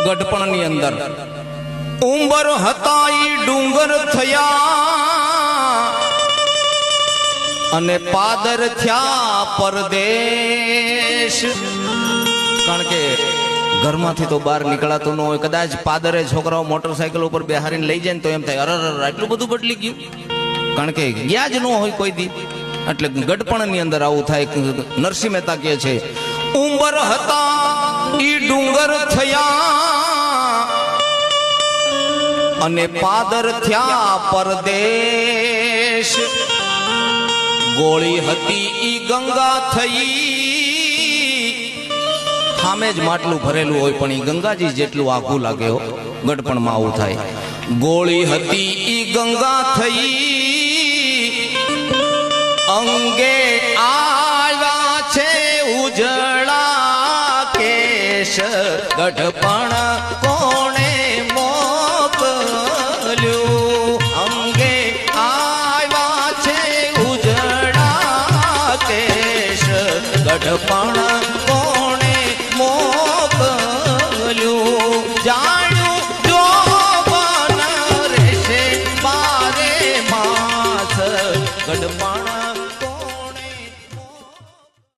ગઢપણની અંદર ઉંબર હતા ઈ ડુંગર થયા અને પાદર થયા પરદેશ. કારણ કે ઘરમાંથી તો બહાર નીકળાતું ન હોય. કદાચ પાદરે છોકરાઓ મોટરસાયકલ ઉપર બેહારીને લઈ જાય ને તો એમ થાય અરે આટલું બધું બદલી ગયું. કારણ કે ગયા જ ન હોય કોઈ દી. એટલે ગઢપણની અંદર આવું થાય. નરસિંહ મહેતા કહે છે ઉંબર હતા ઈ ડુંગર થયા અને પાદર થયા પરદેશ. ગોળી હતી ઈ ગંગા થઈ. સામે જ માટલું ભરેલું હોય પણ ઈ ગંગાજી જેટલું આખું લાગે. ગઢપણમાં આવું થાય. ગોળી હતી ઈ ગંગા થઈ અંગે આવ્યા છે ઉજળા કેશ. ગઢપણ કોણે મોકલ્યું અંગે આવ્યા છે ઉજળા કેશ. ગઢપણ